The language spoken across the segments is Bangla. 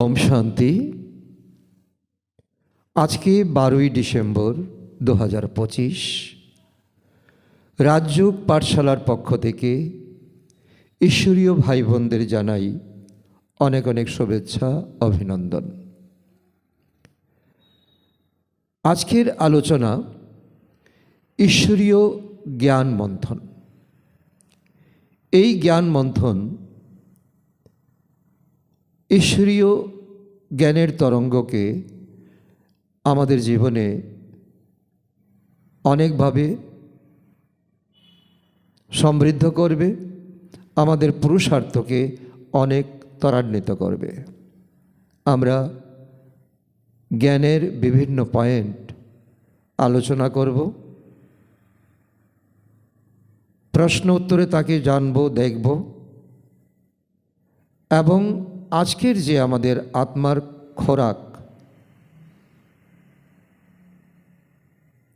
ओम शांति। आज के 12 डिसेम्बर 2025 राजयोग पाठशालार पक्ष थेके ईश्वरीय भाई बोनदेर जानाई अनेक अनेक शुभेच्छा अभिनंदन। आजकेर आलोचना ईश्वरीय ज्ञान मंथन। এই জ্ঞান মন্থন ईश्वरीय ज्ञानेर तरंगके आमादेर जीवने अनेक भावे समृद्ध करबे, आमादेर पुरुषार्थके अनेक त्वरान्वित करबे। आमरा ज्ञानेर विभिन्न पॉइंट आलोचना करब, प्रश्न उत्तरे ताके जानबो देखब एवं आजकेर जे आमादेर आत्मार खोराक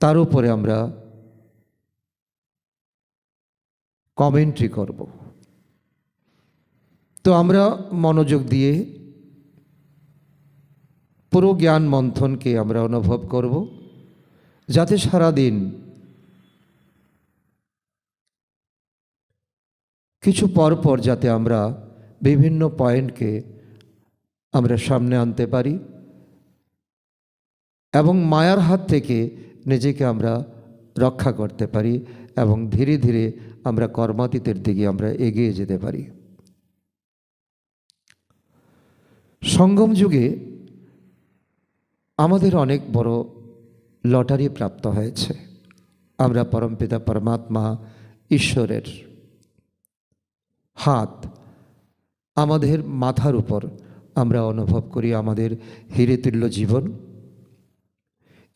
तार उपरे आमरा कमेंट्री करब। तो आमरा मनोयोग दिए पुरो ज्ञान मंथन के आमरा अनुभव करब, जाते सारा दिन किछु पर पर जाते आमरा विभिन्न पॉइंट के आमरा सामने आनते पारी एवं मायार हाथ थेके निजेके आमरा रक्षा करते पारी एवं धीरे धीरे आमरा कर्मातीतेर दिके आमरा एगिए जेते पारी। संगम जुगे आमादेर अनेक बड़ो लटारी प्राप्त हयेछे। आमरा परमपिता परमात्मा ईश्वरेर हाथ आमादेर माथार ऊपर आमरा अनुभव करी आमादेर हिरेतुल्य जीवन।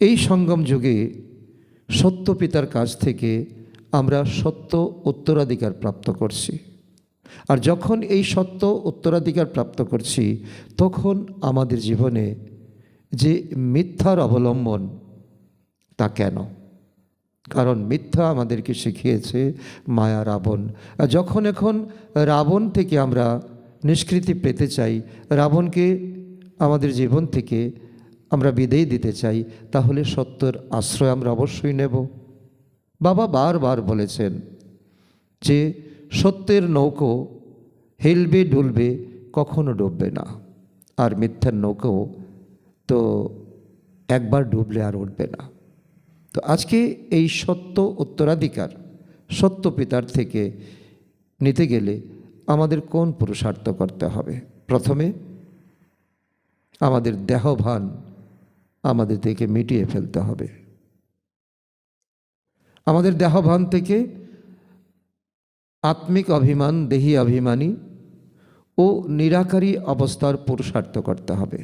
এই संगम जुगे सत्य पितार काछ थेके आमरा सत्य उत्तराधिकार प्राप्त करছি। और जखन এই सत्य उत्तराधिकार प्राप्त करছি तखन आमादेर जीवने जे मिथ्यार अवलम्बन ता केन? कारण मिथ्या आमादेरके शिखिয়েছে माया रावण। जखन एखन रावण थेके आमरा निष्कृति पेते चाই, रावणके आमादेर जीवन थेके आमरा विदाय दिते चाই, ताहले सत्येर आश्रय आमरा अवश्यई नेब। बाबा बार बार बोलेছেন যে सत्येर नौको हेलबे डुलबे कखनो डुबबे ना, और मिथ्यार नौको तो एकबार डुबले और उठबे ना। तो आज के এই सत्य उत्तराधिकार सत्य पितार थेके निते गेले आमादेर कोन पुरुषार्थ करते हबे? प्रथमे आमादेर देहभान आमादेर थेके मिटिए फेलते हबे। आमादेर देहभान थेके आत्मिक अभिमान देही अभिमानी ओ निराकारी अवस्थार पुरुषार्थ करते हबे।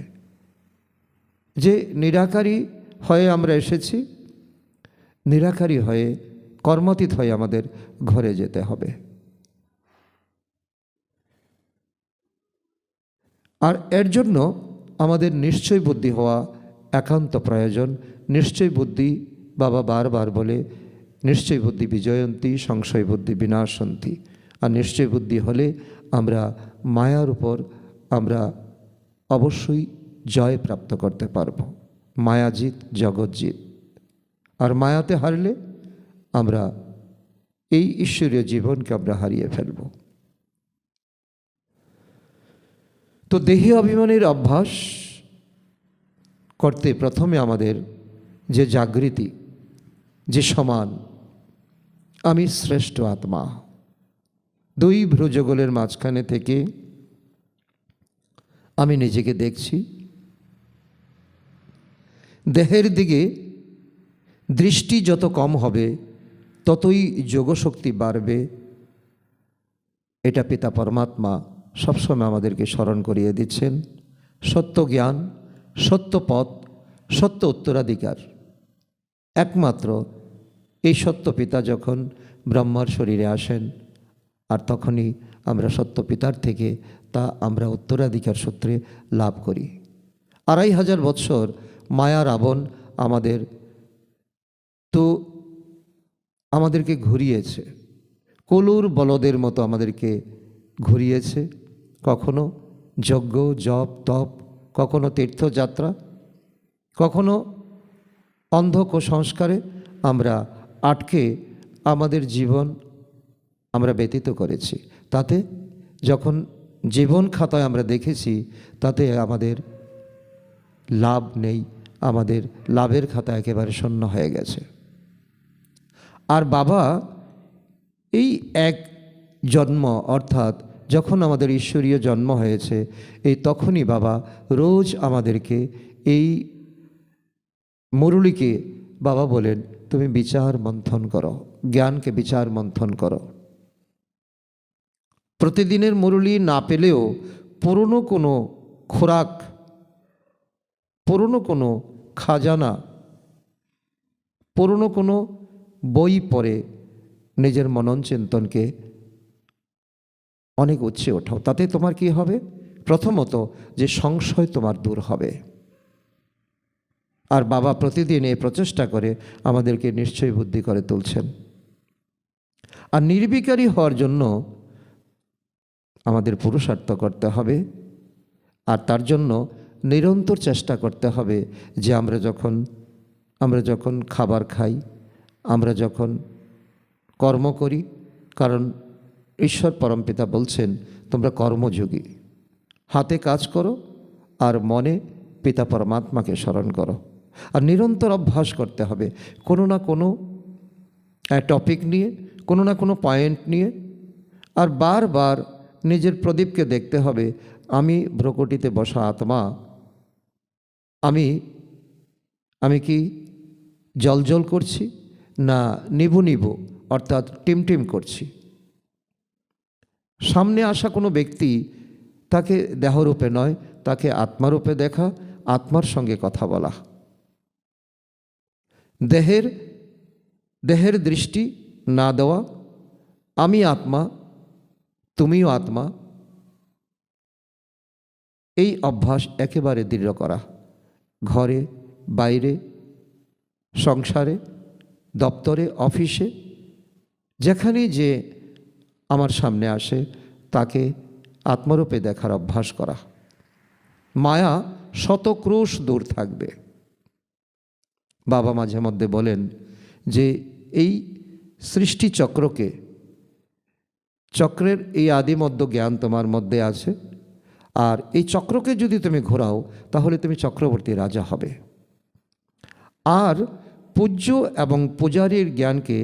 जे निराकारी हये आमरा एसेछि, निराकारी हये कर्मातीत हये आमादेर घरे जेते हबे। और एर जन्य आमादेर निश्चय बुद्धि हवा एकान्त प्रयोजन। निश्चय बुद्धि बाबा बार बार बोले निश्चय बुद्धि विजयन्ती संशय बुद्धि विनाशन्ती। और निश्चय बुद्धि हले आमरा मायार ऊपर आमरा अवश्यई जय प्राप्त करते पारबो। माया जीत जगत जीत। और मायाते हारले आमरा এই ईश्वरीय जीवन के आमरा हारिए फेलबो। तो देही अभिमानेर अभ्यास करते प्रथमे आमादेर जे जागृति जे समान आमी श्रेष्ठ आत्मा दुई भ्रुजगलेर माझखाने थेके आमी निजेके देखछि। देहेर दिके दृष्टि যত कम হবে ততই যোগশক্তি বাড়বে। এটা পিতা परमात्मा सब समय आमादेरके स्मरण करिए दिच्छेन। सत्य ज्ञान सत्य पथ सत्य उत्तराधिकार एकमात्र এই सत्य पिता যখন ब्रह्मार शरीरे आसेन और तखनই আমরা सत्य पितार থেকে তা আমরা उत्तराधिकार सूत्रे लाभ करी। 2500 বছর माया रावण आमादेर तो आमादेरके घुरिয়েছে, কলুর বলদের মতো আমাদেরকে ঘুরিয়েছে। কখনো যজ্ঞ জপ তপ কখনো তীর্থযাত্রা, কখনো অন্ধ কুসংস্কারে আমরা আটকে আমাদের জীবন আমরা ব্যতীত করেছি। তাতে যখন জীবন খাতায় আমরা দেখেছি তাতে আমাদের লাভ নেই, আমাদের লাভের খাতা একেবারে শূন্য হয়ে গেছে। আর বাবা এই এক জন্ম অর্থাৎ যখন আমাদের ঈশ্বরীয় জন্ম হয়েছে, এই তখনই বাবা রোজ আমাদেরকে এই মুরুলিকে বাবা বলেন তুমি বিচার মন্থন করো, জ্ঞানকে বিচার মন্থন করো। প্রতিদিনের মুরুলি না পেলেও পুরনো কোনো খোরাক, পুরনো কোনো খাজানা, পুরনো কোনো বই পড়ে নিজের মনন চিন্তনকে অনেক উচ্চে ওঠাও। তাতে তোমার কি হবে? প্রথমত যে সংশয় তোমার দূর হবে। আর বাবা প্রতিদিন এই প্রচেষ্টা করে আমাদেরকে নিশ্চয় বুদ্ধি করে তুলছেন। আর নির্বিকারী হওয়ার জন্য আমাদের পুরুষার্থ করতে হবে, আর তার জন্য নিরন্তর চেষ্টা করতে হবে যে আমরা যখন খাবার খাই, আমরা যখন কর্ম করি, কারণ ঈশ্বর পরমপিতা বলছেন তোমরা কর্মযোগী, হাতে কাজ করো আর মনে পিতা পরমাত্মাকে স্মরণ করো। আর নিরন্তর অভ্যাস করতে হবে কোনো না কোনো টপিক নিয়ে, কোনো না কোনো পয়েন্ট নিয়ে, আর বারবার নিজের প্রদীপকে দেখতে হবে আমি ভ্রকুটিতে বসা আত্মা, আমি কি জল করছি না নিভু অর্থাৎ টিমটিম করছি। সামনে আসা কোনো ব্যক্তি তাকে দেহরূপে নয়, তাকে আত্মারূপে দেখা, আত্মার সঙ্গে কথা বলা। দেহের দৃষ্টি না দেওয়া, আমি আত্মা তুমিও আত্মা, এই অভ্যাস একেবারে দৃঢ় করা। ঘরে, বাইরে, সংসারে, দপ্তরে, অফিসে, যেখানেই যে আমার সামনে আসে তাকে আত্মরূপে দেখার অভ্যাস করা। মায়া শতক্রোশ দূর থাকবে। বাবা মাঝে মধ্যে বলেন যে এই সৃষ্টি চক্রের এই আদিমধ্য জ্ঞান তোমার মধ্যে আছে, আর এই চক্রকে যদি তুমি ঘোরাও তাহলে তুমি চক্রবর্তী রাজা হবে। আর পূজ্য এবং পূজারীর জ্ঞানকে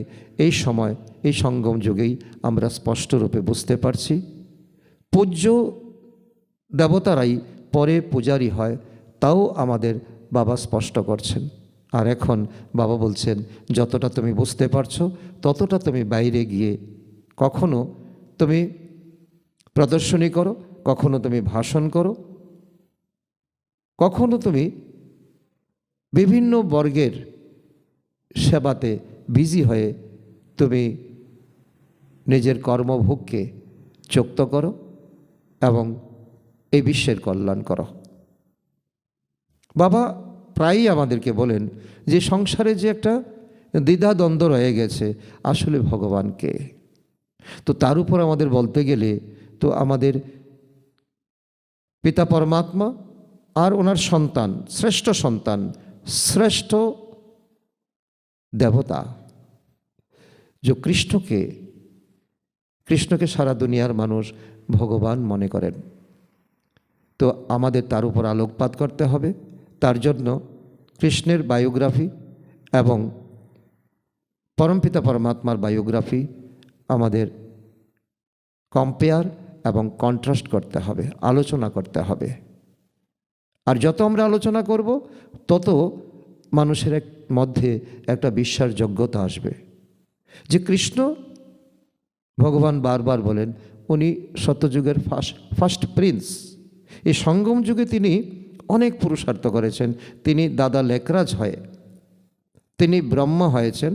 এই সময় এই সঙ্গম যুগেই আমরা স্পষ্টরূপে বুঝতে পারছি। পূজ্য দেবতারাই পরে পূজারী হয়, তাও আমাদের বাবা স্পষ্ট করছেন। আর এখন বাবা বলছেন যতটা তুমি বুঝতে পারছো ততটা তুমি বাইরে গিয়ে কখনো তুমি প্রদর্শনী করো, কখনো তুমি ভাষণ করো, কখনো তুমি বিভিন্ন বর্গের সেবাতে বিজি হয়ে তুমি নিজের কর্মভোগকে চোক্ত করো এবং এই বিশ্বের কল্যাণ করো। বাবা প্রায়ই আমাদেরকে বলেন যে সংসারে যে একটা দ্বিধাদ্বন্দ্ব রয়ে গেছে, আসলে ভগবানকে, তো তার উপর আমাদের বলতে গেলে তো আমাদের পিতা পরমাত্মা আর ওনার সন্তান, শ্রেষ্ঠ দেবতা যে কৃষ্ণকে সারা দুনিয়ার মানুষ ভগবান মনে করেন। তো আমাদের তার উপর আলোকপাত করতে হবে। তার জন্য কৃষ্ণের বায়োগ্রাফি এবং পরমপিতা পরমাত্মার বায়োগ্রাফি আমাদের কম্পেয়ার এবং কন্ট্রাস্ট করতে হবে, আলোচনা করতে হবে। আর যত আমরা আলোচনা করব তত মানুষের মধ্যে একটা বিশ্বাসযোগ্যতা আসবে যে কৃষ্ণ ভগবান বারবার বলেন উনি সত্যযুগের ফার্স্ট প্রিন্স। এই সঙ্গম যুগে তিনি অনেক পুরুষার্থ করেছেন। তিনি দাদা লেকরাজ হয়ে তিনি ব্রহ্মা হয়েছেন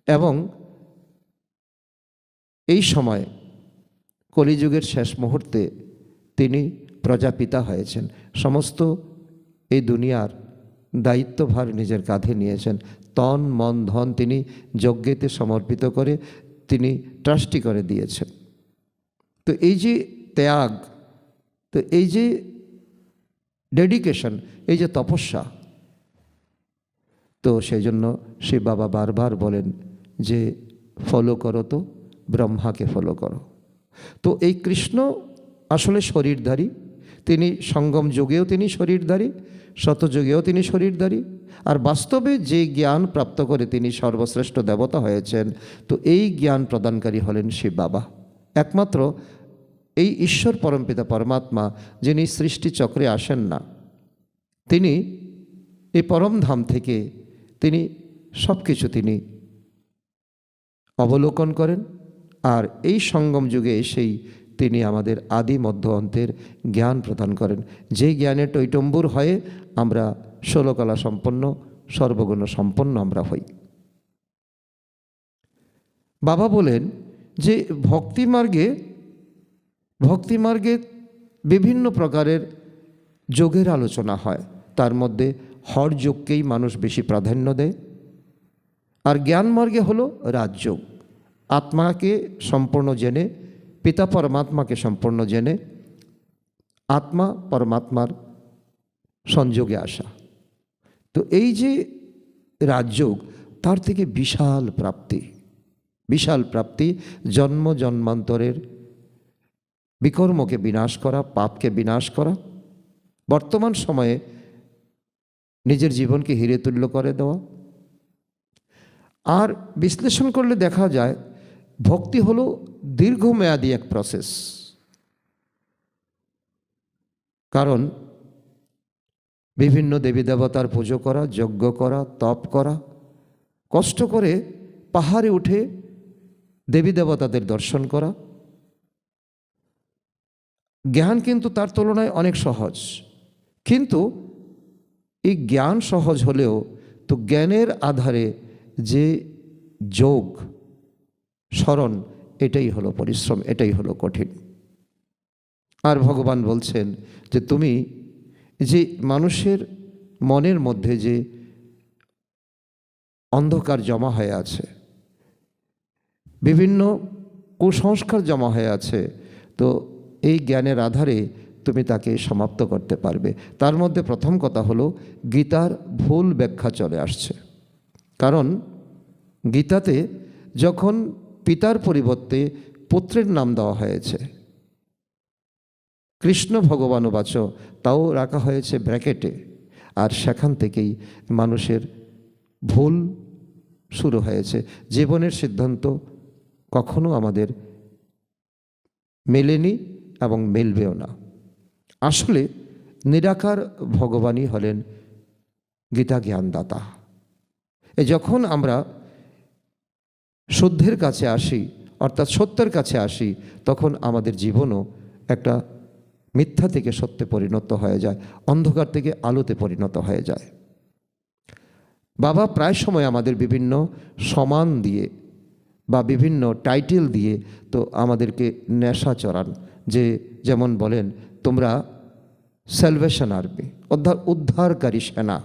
এবং এই সময় কলিযুগের শেষ মুহূর্তে তিনি প্রজাপিতা হয়েছেন। সমস্ত এই দুনিয়ার দায়িত্বভার নিজের কাঁধে নিয়েছেন। তন মন ধন তিনি যজ্ঞেতে সমর্পিত করে তিনি ট্রাস্টি করে দিয়েছেন। তো এই যে ত্যাগ, তো এই যে ডেডিকেশন, এই যে তপস্যা। তো সেই জন্য শিব বাবা বারবার বলেন যে ফলো করো তো ব্রহ্মাকে ফলো করো। তো এই কৃষ্ণ আসলে শরীরধারী, তিনি সঙ্গম যুগেও তিনি শরীরধারী, শতযুগেও তিনি শরীরধারী, আর বাস্তবে যে জ্ঞান প্রাপ্ত করে তিনি সর্বশ্রেষ্ঠ দেবতা হয়েছেন। তো এই জ্ঞান প্রদানকারী হলেন শিব বাবা, একমাত্র এই ঈশ্বর পরমপিতা পরমাত্মা, যিনি সৃষ্টিচক্রে আসেন না। তিনি এই পরমধাম থেকে তিনি সব কিছু তিনি অবলোকন করেন, আর এই সঙ্গম যুগে এসেই তিনি আমাদের আদি মধ্য অন্তের জ্ঞান প্রদান করেন, যেই জ্ঞানে টৈটম্বুর হয়ে আমরা ষোলকলা সম্পন্ন সর্বগুণ সম্পন্ন আমরা হই। বাবা বলেন যে ভক্তিমার্গে বিভিন্ন প্রকারের যোগের আলোচনা হয়, তার মধ্যে হর যোগকেই মানুষ বেশি প্রাধান্য দেয়। আর জ্ঞান মার্গে হলো রাজযোগ, আত্মাকে সম্পূর্ণ জেনে, পিতা পরমাত্মাকে সম্পূর্ণ জেনে আত্মা পরমাত্মার সংযোগে আসা। তো এই যে রাজযোগ, তার থেকে বিশাল প্রাপ্তি, জন্ম জন্মান্তরের বিকর্মকে বিনাশ করা, পাপকে বিনাশ করা, বর্তমান সময়ে নিজের জীবনকে হিরে তুল্য করে দেওয়া। আর বিশ্লেষণ করলে দেখা যায় ভক্তি হলো দীর্ঘমেয়াদী এক প্রসেস। কারণ বিভিন্ন দেবী দেবতার পুজো করা, যজ্ঞ করা, তপ করা, কষ্ট করে পাহাড়ে উঠে দেবী দেবতাদের দর্শন করা, জ্ঞান কিন্তু তার তুলনায় অনেক সহজ। কিন্তু এই জ্ঞান সহজ হলেও তো জ্ঞানের আধারে যে যোগ স্মরণ, এটাই হলো পরিশ্রম, এটাই হলো কঠিন। আর ভগবান বলছেন যে তুমি যে মানুষের মনের মধ্যে যে অন্ধকার জমা হয়ে আছে, বিভিন্ন কুসংস্কার জমা হয়ে আছে, তো এই জ্ঞানের আধারে তুমি তাকে সমাপ্ত করতে পারবে। তার মধ্যে প্রথম কথা হলো গীতার ভুল ব্যাখ্যা চলে আসছে। কারণ গীতাতে যখন পিতার পরিবর্তে পুত্রের নাম দেওয়া হয়েছে, কৃষ্ণ ভগবানুবাচ, তাও রাখা হয়েছে ব্র্যাকেটে, আর সেখান থেকেই মানুষের ভুল শুরু হয়েছে। জীবনের সিদ্ধান্ত কখনো আমাদের মেলেনি এবং মেলবেও না। আসলে নিরাকার ভগবানই হলেন গীতা জ্ঞানদাতা। যখন আমরা শুদ্ধের কাছে আসি, অর্থাৎ সত্যের কাছে আসি, তখন আমাদের জীবনও একটা মিথ্যা থেকে সত্যে পরিণত হয়ে যায়, অন্ধকার থেকে আলোতে পরিণত হয়ে যায়। বাবা প্রায় সময় আমাদের বিভিন্ন সম্মান দিয়ে বা বিভিন্ন টাইটেল দিয়ে তো আমাদেরকে নেশা চড়ান, যে যেমন বলেন তোমরা স্যালভেশন আর্মি, উদ্ধারকারী সেনা।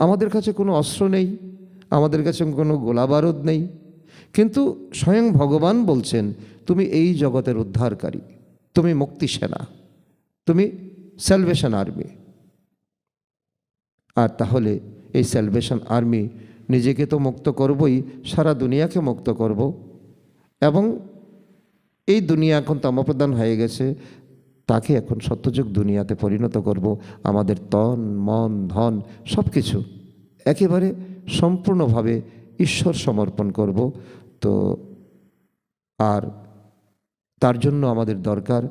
আমাদের কাছে কোনো অস্ত্র নেই, আমাদের কাছে কোনো গোলাবারুদ নেই, কিন্তু স্বয়ং ভগবান বলছেন তুমি এই জগতের উদ্ধারকারী, তুমি মুক্তি সেনা, তুমি স্যালভেশন আর্মি। আর তাহলে এই স্যালভেশন আর্মি নিজেকে তো মুক্ত করবই, সারা দুনিয়াকে মুক্ত করব, এবং এই দুনিয়া এখন তমপ্রধান হয়ে গেছে, তাকে এখন সত্যযুগ দুনিয়াতে পরিণত করব। আমাদের তন মন ধন সব কিছু একেবারে সম্পূর্ণভাবে ঈশ্বর সমর্পণ করব। তো আর তার জন্য আমাদের দরকার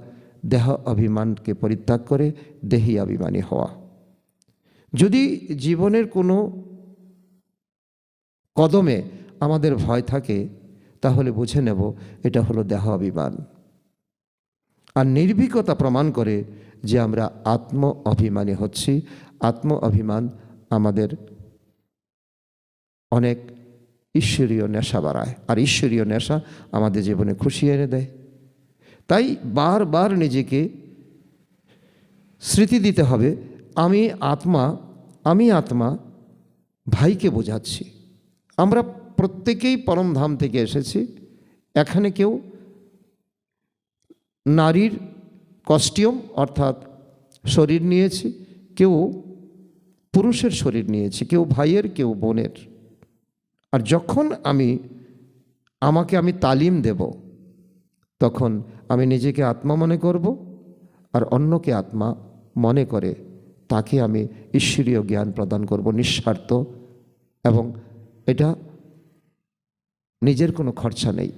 দেহ অভিমানকে পরিত্যাগ করে দেহি অভিমানী হওয়া। যদি জীবনের কোনো কদমে আমাদের ভয় থাকে, তাহলে বুঝে নেব এটা হলো দেহ অভিমান। আর নির্ভীকতা প্রমাণ করে যে আমরা আত্ম অভিমানী হচ্ছি। আত্ম অভিমান আমাদের অনেক ঈশ্বরীয় নেশা বাড়ায়, আর ঈশ্বরীয় নেশা আমাদের জীবনে খুশি এনে দেয়। তাই বারবার নিজেকে স্মৃতি দিতে হবে, আমি আত্মা ভাইকে বোঝাচ্ছি। আমরা প্রত্যেকেই পরমধাম থেকে এসেছি। এখানে কেউ নারীর কস্টিউম অর্থাৎ শরীর নিয়েছি, কেউ পুরুষের শরীর নিয়েছি, কেউ ভাইয়ের, কেউ বোনের। আর যখন আমাকে তালিম দেব, তখন আমি নিজেকে আত্মা মনে করব, আর অন্যকে আত্মা মনে করে তাকে আমি ঈশ্বরীয় জ্ঞান প্রদান করব নিঃস্বার্থ, এবং এটা নিজের কোনো খরচা নেই।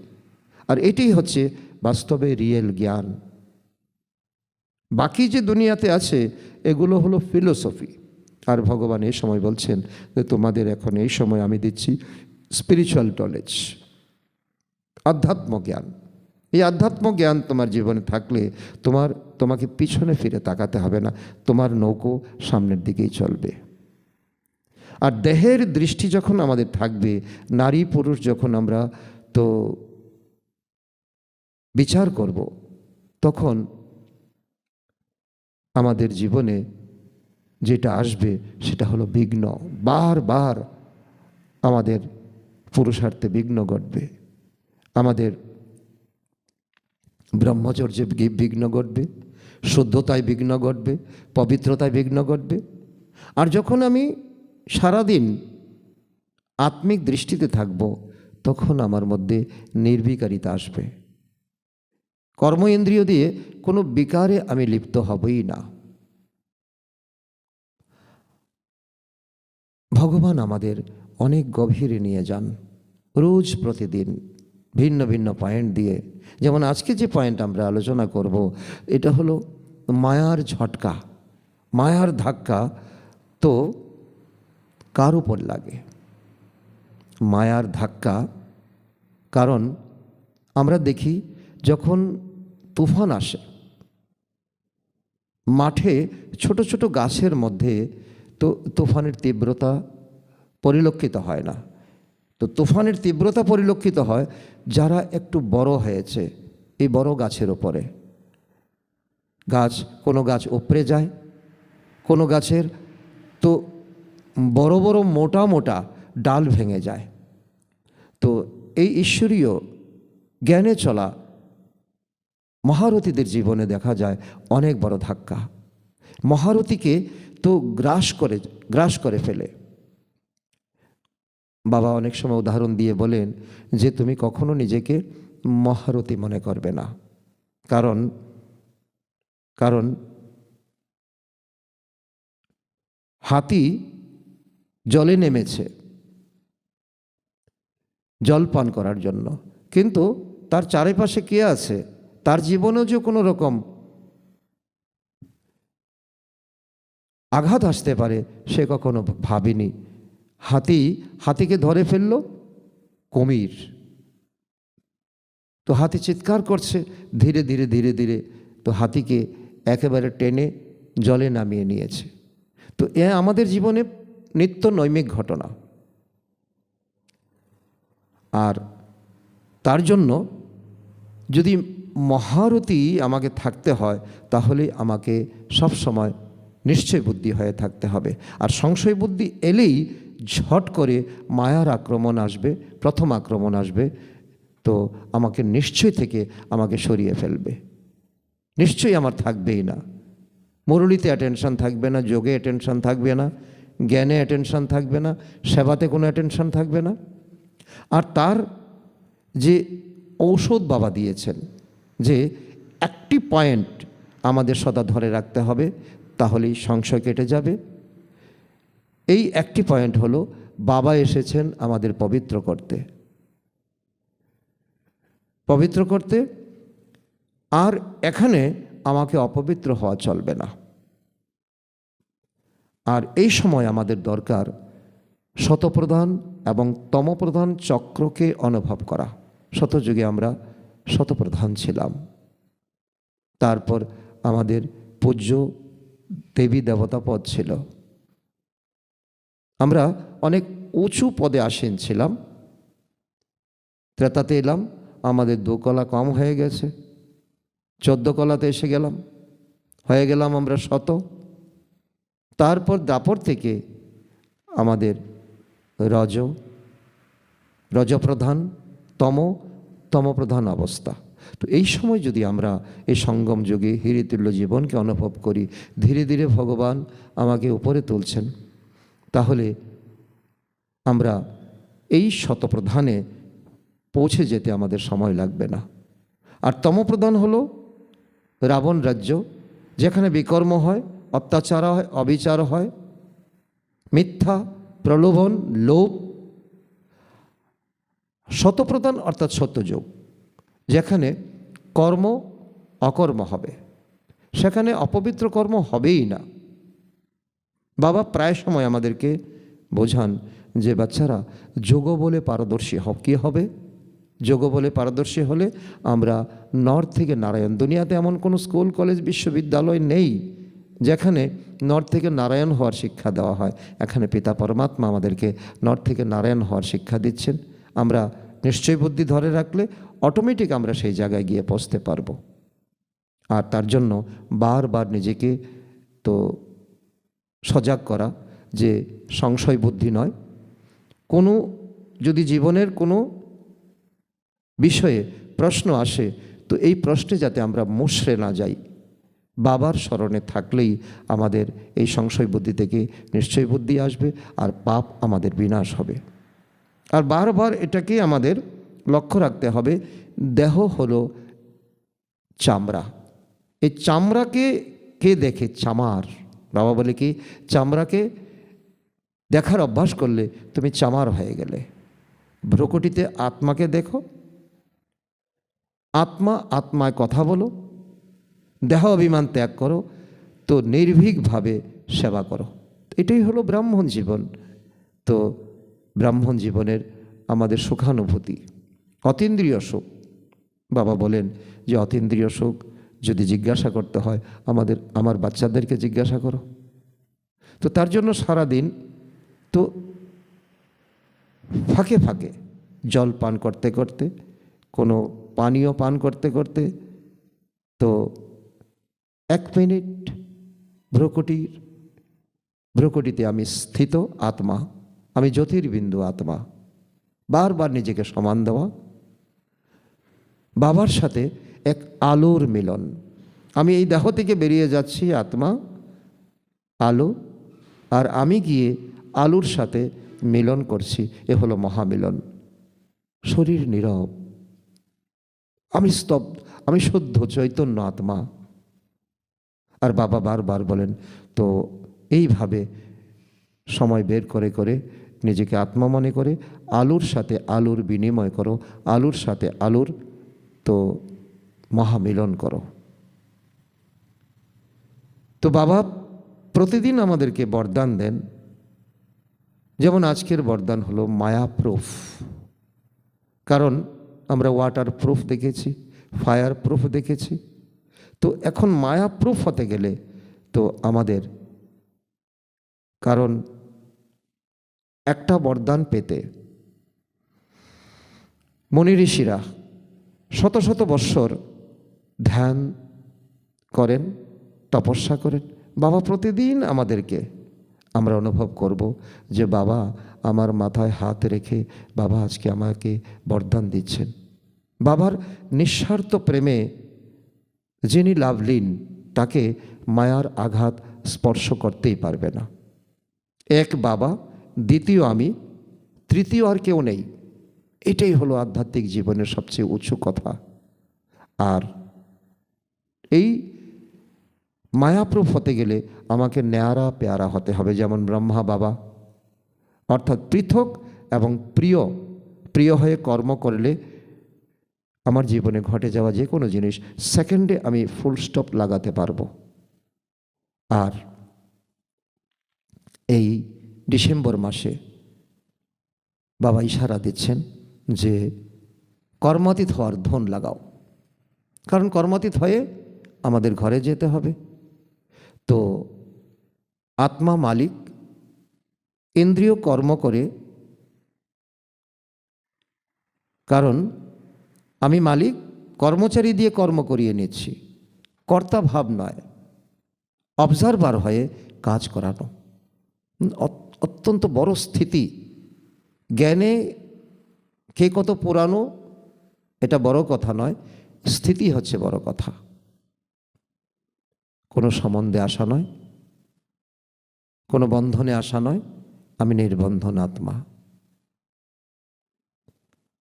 আর এটাই হচ্ছে বাস্তবে রিয়েল জ্ঞান। বাকি যে দুনিয়াতে আছে এগুলো হলো ফিলোসফি। আর ভগবান এই সময় বলছেন যে তোমাদের এখন এই সময় আমি দিচ্ছি স্পিরিচুয়াল নলেজ, আধ্যাত্ম জ্ঞান। এই আধ্যাত্ম জ্ঞান তোমার জীবনে থাকলে তোমাকে পিছনে ফিরে তাকাতে হবে না, তোমার নৌকো সামনের দিকেই চলবে। আর দেহের দৃষ্টি যখন আমাদের থাকবে, নারী পুরুষ যখন আমরা তো বিচার করব, তখন আমাদের জীবনে যেটা আসবে সেটা হলো বিঘ্ন। বারবার আমাদের পুরুষার্থে বিঘ্ন ঘটবে, আমাদের ব্রহ্মচর্যে বিঘ্ন ঘটবে, শুদ্ধতায় বিঘ্ন ঘটবে, পবিত্রতায় বিঘ্ন ঘটবে। আর যখন আমি সারাদিন আত্মিক দৃষ্টিতে থাকব, তখন আমার মধ্যে নির্বিকারিতা আসবে। কর্ম ইন্দ্রিয় দিয়ে কোনো বিকারে আমি লিপ্ত হবই না। ভগবান আমাদের অনেক গভীরে নিয়ে যান, রোজ প্রতিদিন ভিন্ন ভিন্ন পয়েন্ট দিয়ে। যেমন আজকে যে পয়েন্ট আমরা আলোচনা করব, এটা হলো মায়ার ঝটকা, মায়ার ধাক্কা তো কার উপর লাগে? মায়ার ধাক্কা। কারণ আমরা দেখি যখন তুফান আসে, মাঠে ছোট ছোট গাছের মধ্যে তো তুফানের তীব্রতা পরিলক্ষিত হয় না। তো তুফানের তীব্রতা পরিলক্ষিত হয় যারা একটু বড় হয়েছে, এই বড় গাছের ওপরে। কোনো গাছ উপড়ে যায়, কোনো গাছের তো বড় বড় মোটা মোটা ডাল ভেঙে যায়। তো এই ঈশ্বরীয় জ্ঞানে চলা মহারথীদের জীবনে দেখা যায় অনেক বড় ধাক্কা। মহারথীকে তো গ্রাস করে ফেলে। বাবা অনেক সময় উদাহরণ দিয়ে বলেন যে তুমি কখনো নিজেকে মহারথী মনে করবে না। কারণ হাতি জলে নেমেছে জল পান করার জন্য, কিন্তু তার চারিপাশে কে আছে? তার জীবনেও যে কোনো রকম আঘাত আসতে পারে সে কখনো ভাবেনি। হাতিকে ধরে ফেলল কুমির। তো হাতি চিৎকার করছে, ধীরে ধীরে ধীরে ধীরে তো হাতিকে একেবারে টেনে জলে নামিয়ে নিয়েছে। তো এ আমাদের জীবনে নিত্য নৈমিক ঘটনা। আর তার জন্য যদি মহারথী আমাকে থাকতে হয়, তাহলে আমাকে সব সময় নিশ্চয় বুদ্ধি হয়ে থাকতে হবে। আর সংশয় বুদ্ধি এলেই ঝট করে মায়ার আক্রমণ আসবে, প্রথম আক্রমণ আসবে। তো আমাকে নিশ্চয় থেকে আমাকে সরিয়ে ফেলবে, নিশ্চয়ই আমার থাকবেই না। মুরলিতে অ্যাটেনশন থাকবে না, যোগে অ্যাটেনশন থাকবে না, জ্ঞানে অ্যাটেনশন থাকবে না, সেবাতে কোনো অ্যাটেনশন থাকবে না। আর তার যে ঔষধ বাবা দিয়েছেন, যে একটি পয়েন্ট আমাদের সদা ধরে রাখতে হবে, তাহলেই সংশয় কেটে যাবে। এই একটি পয়েন্ট হলো বাবা এসেছেন আমাদের পবিত্র করতে। আর এখানে আমাকে অপবিত্র হওয়া চলবে না। আর এই সময় আমাদের দরকার শতপ্রধান এবং তমপ্রধান চক্রকে অনুভব করা। শতযুগে আমরা শতপ্রধান ছিলাম, তারপর আমাদের পূজ্য দেবী দেবতা পদ ছিল, আমরা অনেক উঁচু পদে আসীন ছিলাম। ত্রেতাতে এলাম, আমাদের 2 কলা কম হয়ে গেছে, 14 কলাতে এসে গেলাম, হয়ে গেলাম আমরা 100। তারপর দাপর থেকে আমাদের রজপ্রধান, তমপ্রধান অবস্থা। তো এই সময় যদি আমরা এই সঙ্গম যুগে হীরেতুল্য জীবনকে অনুভব করি, ধীরে ধীরে ভগবান আমাকে উপরে তুলছেন, তাহলে আমরা এই শতপ্রধানে পৌঁছে যেতে আমাদের সময় লাগবে না। আর তমপ্রধান হলো রাবণ রাজ্য, যেখানে বিকর্ম হয়, অত্যাচার হয়, অবিচার হয়, মিথ্যা, প্রলোভন, লোভ। শতপ্রধান অর্থাৎ সত্যযুগ, যেখানে কর্ম অকর্ম হবে, সেখানে অপবিত্র কর্ম হবেই না। বাবা প্রায় সময় আমাদেরকে বোঝান যে বাচ্চারা যোগ বলে পারদর্শী কী হবে? যোগ বলে পারদর্শী হলে আমরা নর্থ থেকে নারায়ণ, দুনিয়াতে এমন কোনো স্কুল, কলেজ, বিশ্ববিদ্যালয় নেই যেখানে নর্থ থেকে নারায়ণ হওয়ার শিক্ষা দেওয়া হয়। এখানে পিতা পরমাত্মা আমাদেরকে নর্থ থেকে নারায়ণ হওয়ার শিক্ষা দিচ্ছেন। আমরা নিশ্চয় বুদ্ধি ধরে রাখলে অটোমেটিক আমরা সেই জায়গায় গিয়ে পৌঁছতে পারবো। আর তার জন্য বারবার নিজেকে তো সজাগ করা যে সংশয় বুদ্ধি নয়, কোনো যদি জীবনের কোনো বিষয়ে প্রশ্ন আসে তো এই প্রশ্নে যাতে আমরা মুষড়ে না যাই, বাবার স্মরণে থাকলেই আমাদের এই সংশয় বুদ্ধি থেকে নিশ্চয় বুদ্ধি আসবে আর পাপ আমাদের বিনাশ হবে। আর বারবার এটাকে আমাদের লক্ষ্য রাখতে হবে, দেহ হলো চামড়া। এই চামড়াকে কে দেখে? চামার। বাবা বলে কি, চামড়াকে দেখার অভ্যাস করলে তুমি চামার হয়ে গেলে। ভ্রুকুটিতে আত্মাকে দেখো, আত্মা আত্মায় কথা বলো, দেহ অভিমান ত্যাগ করো, তো নির্ভীকভাবে সেবা করো। এটাই হলো ব্রাহ্মণ জীবন। তো ব্রাহ্মণ জীবনের আমাদের সুখানুভূতি, অতীন্দ্রিয় সুখ। বাবা বলেন যে অতীন্দ্রিয় সুখ যদি জিজ্ঞাসা করতে হয় আমার বাচ্চাদেরকে জিজ্ঞাসা করো। তো তার জন্য সারাদিন তো ফাঁকে ফাঁকে জল পান করতে করতে, কোনো পানীয় পান করতে করতে, তো 1 মিনিট ভ্রুকুটিতে আমি স্থিত আত্মা, আমি জ্যোতির্বিন্দু আত্মা, বারবার নিজেকে সমান দেওয়া। বাবার সাথে এক আলোর মিলন। আমি এই দেহ থেকে বেরিয়ে যাচ্ছি আত্মা, আলো, আর আমি গিয়ে আলোর সাথে মিলন করছি। এ হলো মহামিলন। শরীর নীরব, আমি স্তব্ধ, আমি শুদ্ধ চৈতন্য আত্মা। আর বাবা বারবার বলেন, তো এইভাবে সময় বের করে করে নিজেকে আত্মা মনে করে আলোর সাথে আলোর বিনিময় করো, আলোর সাথে আলোর তো মহামিলন করো। তো বাবা প্রতিদিন আমাদেরকে বরদান দেন। যেমন আজকের বরদান হলো মায়া প্রুফ। কারণ আমরা ওয়াটার প্রুফ দেখেছি, ফায়ার প্রুফ দেখেছি, তো এখন মায়া প্রুফ হতে গেলে তো আমাদের, কারণ একটা বরদান পেতে মুনি ঋষিরা শত শত বৎসর ধ্যান করেন, তপস্যা করেন। বাবা প্রতিদিন আমাদেরকে আমরা অনুভব করব যে বাবা আমার মাথায় হাত রেখে বাবা আজকে আমাকে বরদান দিচ্ছেন। বাবার নিঃস্বার্থ প্রেমে যিনি লাভলীন, তাকে মায়ার আঘাত স্পর্শ করতেই পারবে না। এক বাবা, দ্বিতীয় আমি, তৃতীয় আর কেউ নেই। এটাই হলো আধ্যাত্মিক জীবনের সবচেয়ে উঁচু কথা। আর এই মায়াপ্রুফ হতে গেলে আমাকে ন্যাড়া পেয়ারা হতে হবে, যেমন ব্রহ্মা বাবা। অর্থাৎ পৃথক এবং প্রিয়, প্রিয় হয়ে কর্ম করলে আমার জীবনে ঘটে যাওয়া যে কোনো জিনিস সেকেন্ডে আমি ফুল স্টপ লাগাতে পারবো। আর এই ডিসেম্বর মাসে বাবা ইশারা দিচ্ছেন যে কর্মাতীত হওয়ার ধন লাগাও, কারণ কর্মাতীত হয়ে আমাদের ঘরে যেতে হবে। তো আত্মা মালিক, ইন্দ্রিয় কর্ম করে, কারণ আমি মালিক, কর্মচারী দিয়ে কর্ম করিয়ে নিচ্ছি, কর্তা ভাব নয়, অবজারভার হয়ে কাজ করানো অত্যন্ত বড় স্থিতি। জ্ঞানে কে কত পুরানো এটা বড় কথা নয়, স্থিতি হচ্ছে বড় কথা। কোনো সম্বন্ধে আসা নয়, কোনো বন্ধনে আসা নয়। আমি নির্বন্ধন আত্মা,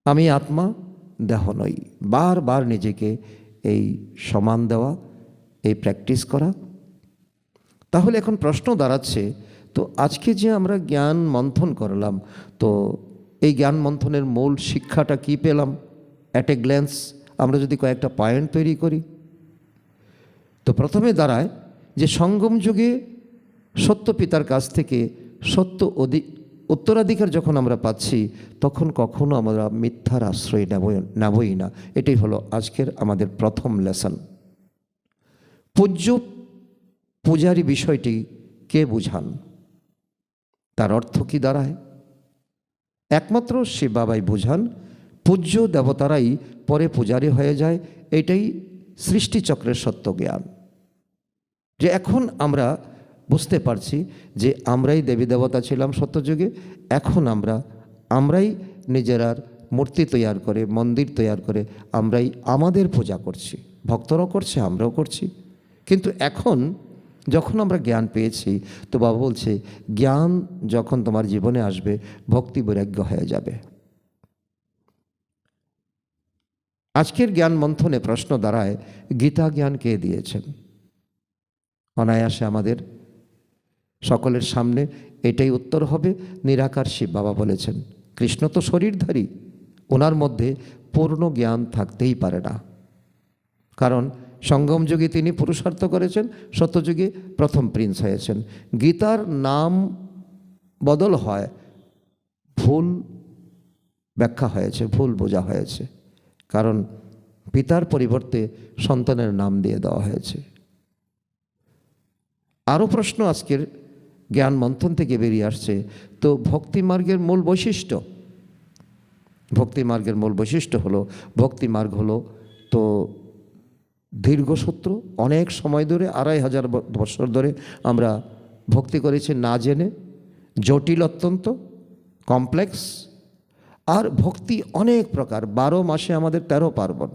আমি আত্মা, দেহ নই। বারবার নিজেকে এই সমান দেওয়া, এই প্র্যাকটিস করা। তাহলে এখন প্রশ্ন দাঁড়াচ্ছে, তো আজকে যে আমরা জ্ঞান মন্থন করলাম, তো এই জ্ঞান মন্থনের মূল শিক্ষাটা কি পেলাম? অ্যাট এ গ্ল্যান্স আমরা যদি কয়েকটা পয়েন্ট তৈরি করি, তো প্রথমে দাঁড়ায় যে সঙ্গম যুগে সত্য পিতার কাছ থেকে সত্য উত্তরাধিকার যখন আমরা পাচ্ছি, তখন কখনো আমরা মিথ্যার আশ্রয় নেবই না। এটাই হলো আজকের আমাদের প্রথম লেসন। পূজ্য পূজারী বিষয়টি কে বুঝান? তার অর্থ কি দাঁড়ায়? একমাত্র শিব বাবাই বুঝান। পূজ্য দেবতারাই পরে পূজারী হয়ে যায়। এটাই সৃষ্টিচক্রের সত্য জ্ঞান। যে এখন আমরা বুঝতে পারছি যে আমরাই দেবী দেবতা ছিলাম সত্যযুগে, এখন আমরাই নিজেরার মূর্তি তৈরি করে, মন্দির তৈরি করে আমরাই আমাদের পূজা করছি। ভক্তরাও করছে, আমরাও করছি। কিন্তু এখন যখন আমরা জ্ঞান পেয়েছি, তো বাবা বলছে জ্ঞান যখন তোমার জীবনে আসবে, ভক্তি বৈরাগ্য হয়ে যাবে। আজকের জ্ঞান মন্থনে প্রশ্ন দাঁড়ায়, গীতা জ্ঞান কে দিয়েছেন? অনায়াসে আমাদের সকলের সামনে এটাই উত্তর হবে, নিরাকার শিব বাবা বলেছেন। কৃষ্ণ তো শরীরধারী, ওনার মধ্যে পূর্ণ জ্ঞান থাকতেই পারে না। কারণ সঙ্গম যুগে তিনি পুরুষার্থ করেছেন, সত্যযুগে প্রথম প্রিন্স হয়েছেন। গীতার নাম বদল হয়, ভুল ব্যাখ্যা হয়েছে, ভুল বোঝা হয়েছে। কারণ পিতার পরিবর্তে সন্তানের নাম দিয়ে দেওয়া হয়েছে। আরও প্রশ্ন আজকের জ্ঞান মন্থন থেকে বেরিয়ে আসছে, তো ভক্তিমার্গের মূল বৈশিষ্ট্য, ভক্তিমার্গের মূল বৈশিষ্ট্য হলো, ভক্তিমার্গ হলো তো দীর্ঘসূত্র। অনেক সময় ধরে, 2500 বছর ধরে আমরা ভক্তি করেছি না জেনে, জটিল, অত্যন্ত কমপ্লেক্স। আর ভক্তি অনেক প্রকার, 12 মাসে আমাদের 13 পার্বণ,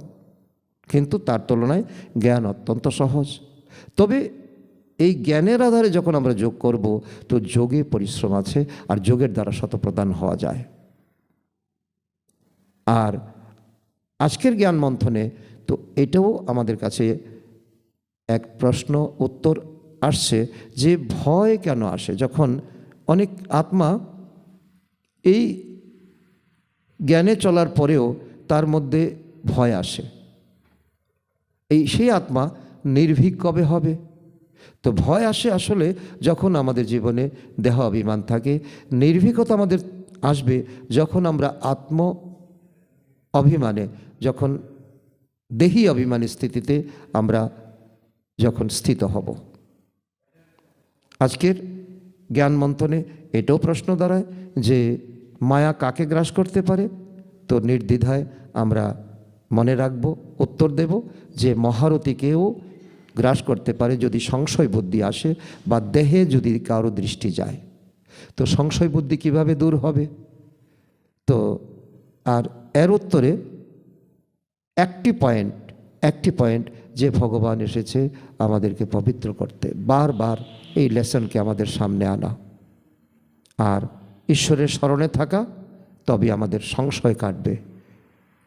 কিন্তু তার তুলনায় জ্ঞান অত্যন্ত সহজ। তবে এই জ্ঞানের আধারে যখন আমরা যোগ করব, তো যোগে পরিশ্রম আছে, আর যোগের দ্বারা শতপ্রদান হওয়া যায়। আর আজকের জ্ঞান মন্থনে তো এটাও আমাদের কাছে এক প্রশ্ন উত্তর আসছে যে ভয় কেন আসে? যখন অনেক আত্মা এই জ্ঞানে চলার পরেও তার মধ্যে ভয় আসে, সেই আত্মা নির্ভীক কবে হবে? তো ভয় আসে আসলে যখন আমাদের জীবনে দেহ অভিমান থাকে। নির্ভীকতা আমাদের আসবে যখন আমরা আত্ম অভিমানে, যখন দেহি অভিমানী স্থিতিতে আমরা যখন স্থিত হব। আজকের জ্ঞান মন্থনে এটাও প্রশ্ন দাঁড়ায় যে মায়া কাকে গ্রাস করতে পারে? তো নির্দ্বিধায় আমরা মনে রাখব, উত্তর দেব যে মহারথীকেও গ্রাস করতে পারে যদি সংশয় বুদ্ধি আসে বা দেহে যদি কারো দৃষ্টি যায়। তো সংশয় বুদ্ধি কিভাবে দূর হবে? তো আর এর উত্তরে একটি পয়েন্ট যে ভগবান এসেছে আমাদেরকে পবিত্র করতে, বারবার এই লেসনকে আমাদের সামনে আনা, আর ঈশ্বরের স্মরণে থাকা, তবে আমাদের সংশয় কাটবে।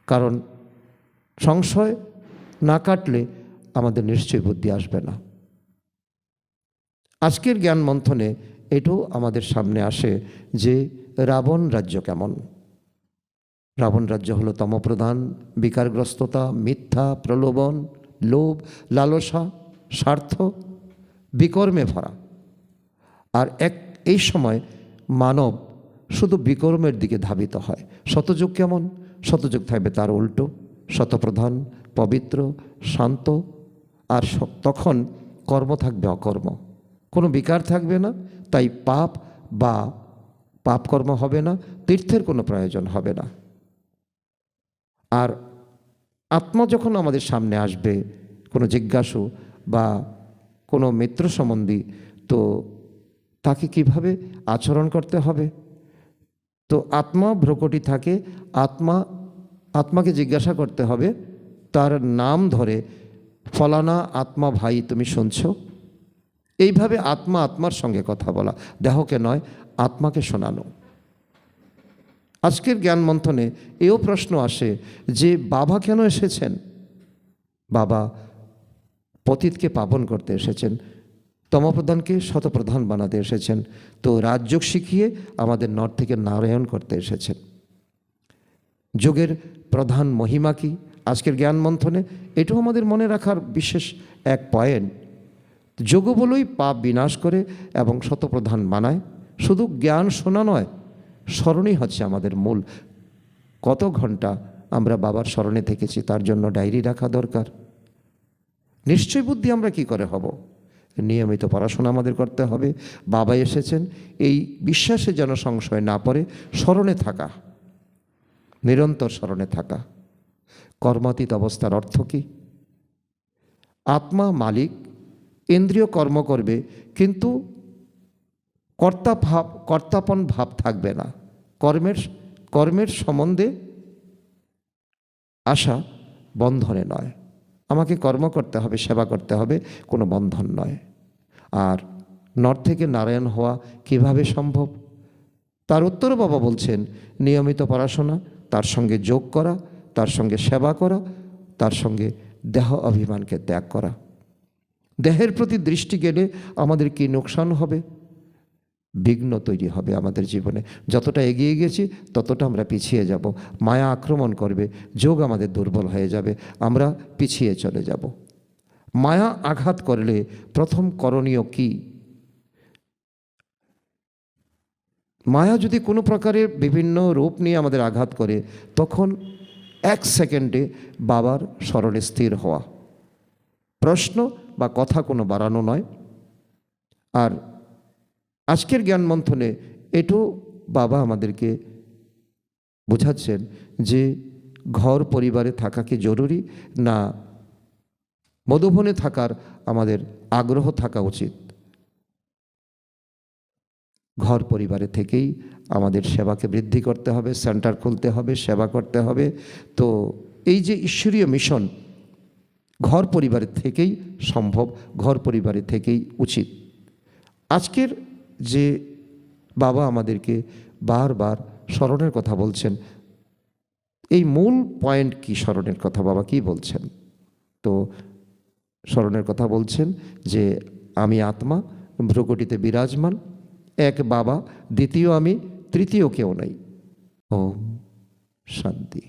কারণ সংশয় না কাটলে আমাদের নিশ্চয় বুদ্ধি আসবে না। আজকের জ্ঞান মন্থনে এটাও আমাদের সামনে আসে যে রাবণ রাজ্য কেমন। রাবণ রাজ্য হলো তমপ্রধান, বিকারগ্রস্ততা, মিথ্যা, প্রলোভন, লোভ, লালসা, স্বার্থ, বিকর্মে ভরা। আর এই সময় মানব শুধু বিকর্মের দিকে ধাবিত হয়। শতযুগ কেমন? শতযুগ থাকবে তার উল্টো, শতপ্রধান, পবিত্র, শান্ত। আর তখন কর্ম থাকবে অকর্ম, কোনো বিকার থাকবে না। তাই পাপ কর্ম হবে না, তীর্থের কোনো প্রয়োজন হবে না। আর আত্মা যখন আমাদের সামনে আসবে, কোনো জিজ্ঞাসু বা কোনো মিত্র সম্বন্ধী, তো তাকে কিভাবে আচরণ করতে হবে? তো আত্মা ভ্রকটি থাকে, আত্মাকে জিজ্ঞাসা করতে হবে তার নাম ধরে, ফলানা আত্মা ভাই তুমি শুনছ? এইভাবে আত্মা আত্মার সঙ্গে কথা বলা, দেহকে নয় আত্মাকে শোনানো। আজকের জ্ঞান মন্থনে এও প্রশ্ন আসে যে বাবা কেন এসেছেন? বাবা পতিতকে পাবন করতে এসেছেন, তমপ্রধানকে শতপ্রধান বানাতে এসেছেন, তো রাজযোগ শিখিয়ে আমাদের নর থেকে নারায়ণ করতে এসেছেন। যোগের প্রধান মহিমা কি আজকের জ্ঞান মন্থনে? এটাও আমাদের মনে রাখার বিশেষ এক পয়েন্ট। যোগ বলেই পাপ বিনাশ করে এবং শতপ্রধান বানায়। শুধু জ্ঞান শোনা নয়, স্মরণই হচ্ছে আমাদের মূল। কত ঘন্টা আমরা বাবার স্মরণে থেকেছি তার জন্য ডায়েরি রাখা দরকার। নিশ্চয় বুদ্ধি আমরা কি করে হব? নিয়মিত পড়াশোনা আমাদের করতে হবে। বাবা এসেছেন এই বিশ্বাসে যেন সংশয় না পড়ে, স্মরণে থাকা, নিরন্তর স্মরণে থাকা। কর্মাতীত অবস্থার অর্থ কি? আত্মা মালিক, ইন্দ্রিয় কর্ম করবে, কিন্তু কর্তাপন ভাব থাকবে না। কর্মের সম্বন্ধে আশা বন্ধনে নয়। আমাকে কর্ম করতে হবে, সেবা করতে হবে, কোনো বন্ধন নয়। আর নর থেকে নারায়ণ হওয়া কিভাবে সম্ভব? তার উত্তরও বাবা বলছেন, নিয়মিত পড়াশোনা, তার সঙ্গে যোগ করা, তার সঙ্গে সেবা করা, তার সঙ্গে দেহ অভিমানকে ত্যাগ করা। দেহের প্রতি দৃষ্টি গেলে আমাদের কি লোকসান হবে? বিঘ্ন তৈরি হবে আমাদের জীবনে। যতটা এগিয়ে গেছি ততটা আমরা পিছিয়ে যাব। মায়া আক্রমণ করবে, যোগ আমাদের দুর্বল হয়ে যাবে, আমরা পিছিয়ে চলে যাব। মায়া আঘাত করলে প্রথম করণীয় কি? মায়া যদি কোনো প্রকারের বিভিন্ন রূপ নিয়ে আমাদের আঘাত করে, তখন 1 সেকেন্ডে বাবার স্মরণে স্থির হওয়া। প্রশ্ন বা কথা কোনো বাড়ানো নয়। আর আজকের জ্ঞান মন্থনে এটাও বাবা আমাদেরকে বোঝাচ্ছেন যে ঘর পরিবারে থাকা কি জরুরি, না মধুবনে থাকার আমাদের আগ্রহ থাকা উচিত। ঘর পরিবারে থেকেই আমাদের সেবাকে বৃদ্ধি করতে হবে, সেন্টার খুলতে হবে, সেবা করতে হবে। তো এই যে ঈশ্বরীয় মিশন ঘর পরিবারের থেকেই সম্ভব, ঘর পরিবারের থেকেই উচিত। আজকের যে বাবা আমাদেরকে বারবার স্মরণের কথা বলছেন, এই মূল পয়েন্ট কি? স্মরণের কথা বাবা কি বলছেন? তো স্মরণের কথা বলছেন যে আমি আত্মা, ভ্রুকুটিতে বিরাজমান, এক বাবা, দ্বিতীয় আমি, তৃতীয় কেউ নাই। ওম শান্তি।